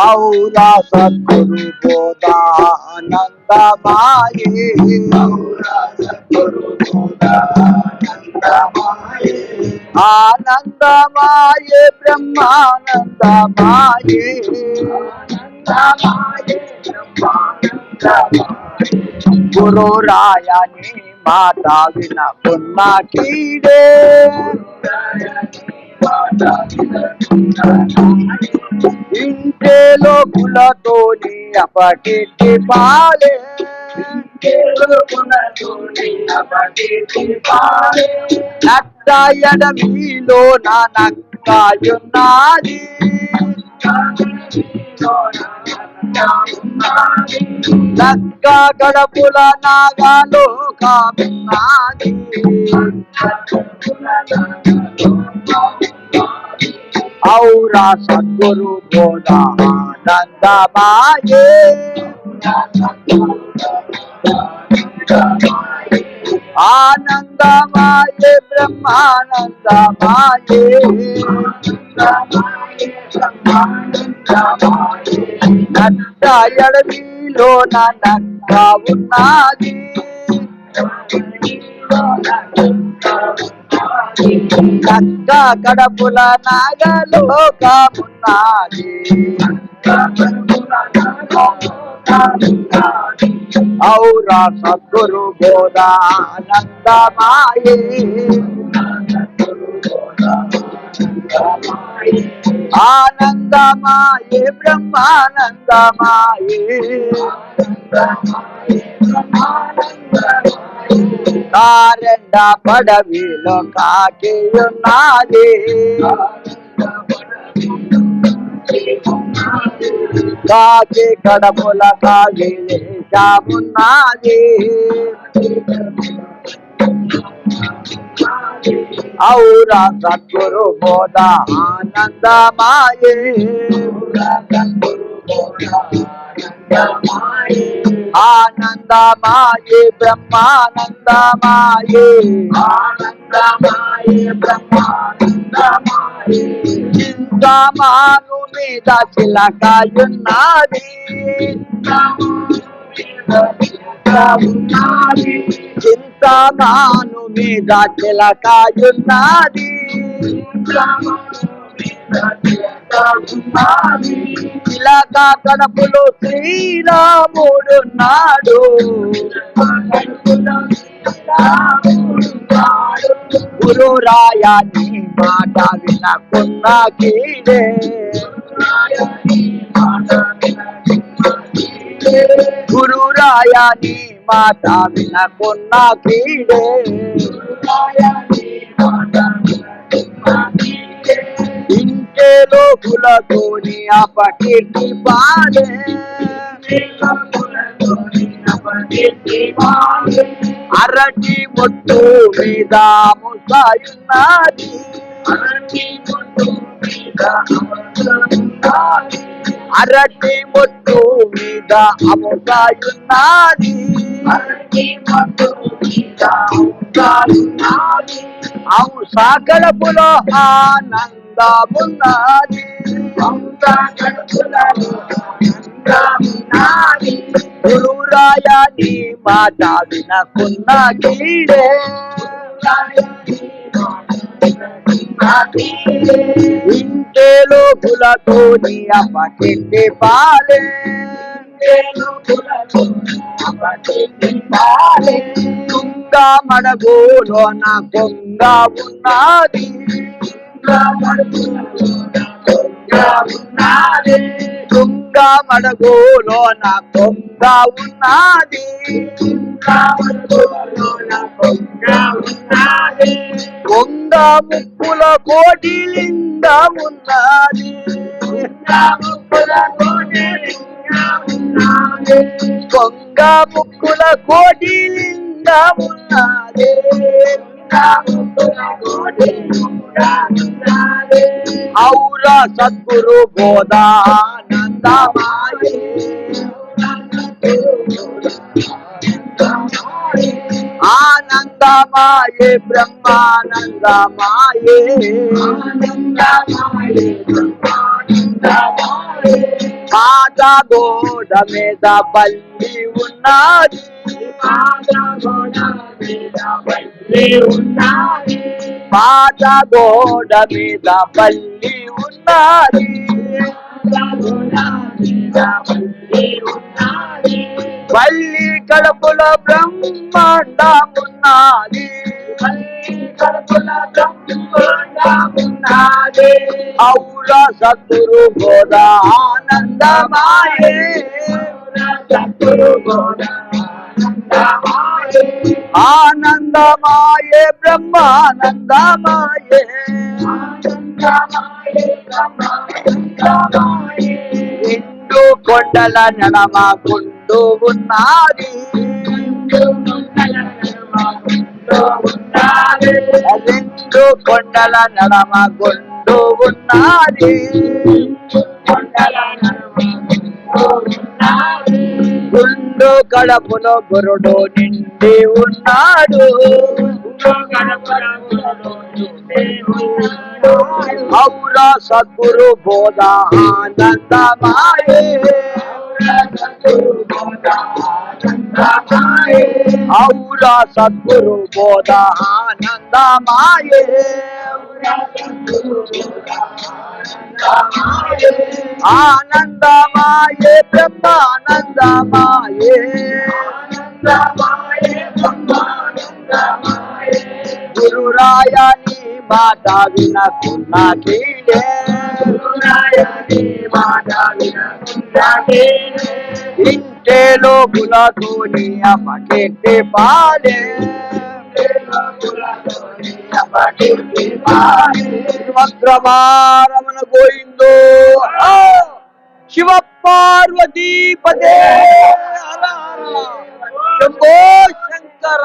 ఔరా సద్గురు బోధానందమాయే ఆనందమాయే బ్రహ్మానందమాయే గురు రాయని మాట వినకున్న కీడే ఇంకేలో కులతోని అపకీర్తి పాలే నక్క ఎడమిలో నా నక్కయున్నది నక్క గడపుల నాగలోకమున్నది ఔరా సద్గురు బోధానందమాయే ఆనందమాయే బ్రహ్మానందమాయే నక్క ఎడమిలో నా నక్క ఉన్నది నక్క గడపుల నాగలోకమున్నది ఔరా సద్గురు బోధానందమాయే ఆనందమాయే బ్రహ్మానందమాయే కారెండ పడవిలో కాకియున్నది కాకి కడపుల కాగిలేశామున్నది ఔరా సద్గురు బోధానందమాయే ఆనందమాయే బ్రహ్మానందమాయే చింతమాను మీద చిలకయున్నది చింతమాను మీద చిలకయున్నది చిలక కడపులు శ్రీరాముడున్నాడు గురు రాయని మాట వినకున్న కీడే గురు రాయని మాట వినకున్న కీడే ఇంకేలో కులతోని అపకీర్తి పాలే అరటి మొట్టు మీద ముసాయున్నది అరటి మొట్టు మీద అముసాయున్నది అంశ గడపులో ఆనందమున్నది గురు రాయని మాట వినకున్న కీడే ఇంకేలో కులతోని అపకీర్తి పాలే తుంగ మడగోలో నా కొంగ ఉన్నది తుంగ మడగోలో నా కొంగ ఉన్నది కొంగ ముక్కుల కోటి లింగమున్నది కొంగ ముక్కుల కోటి లింగమున్నది ఔరా సద్గురు బోధానందమాయే ఆనందమాయే బ్రహ్మానందమాయే పాత గోడ మీద బల్లి ఉన్నది, పాత గోడ మీద బల్లి ఉన్నది, పాత గోడ మీద బల్లి ఉన్నది, పాత గోడ మీద బల్లి ఉన్నది, బల్లి కడుపులో బ్రహ్మాండమున్నది, బల్లి కడుపుల బ్రహ్మాండమున్నది, ఔర సద్గురు బోధ ఆనందమాయే, సద్గురు బోధ ఆనందమాయే, ఆనందమాయే బ్రహ్మానందమాయే, ఆనందమాయే బ్రహ్మానందమాయే, నిండు కొండల నడమ గుండు ఉన్నది, నిండు కొండల నడమ గుండు ఉన్నది, గుండు కడపులో గురుడు నిండి ఉన్నాడు, ఔర సద్గురు బోధ ఆనందమాయే, ఔర సద్గురు బోధ ఆనందమాయే, ఆనందమాయే బ్రహ్మానందమాయే, గురురాయని మాట వినకున్న కీడే, ఇంటేలో గులతోని అపకెట్టి పాలే, వక్రమారమణ గోయిందో శివ పార్వతీ పదే హర హర శంభో శంకర.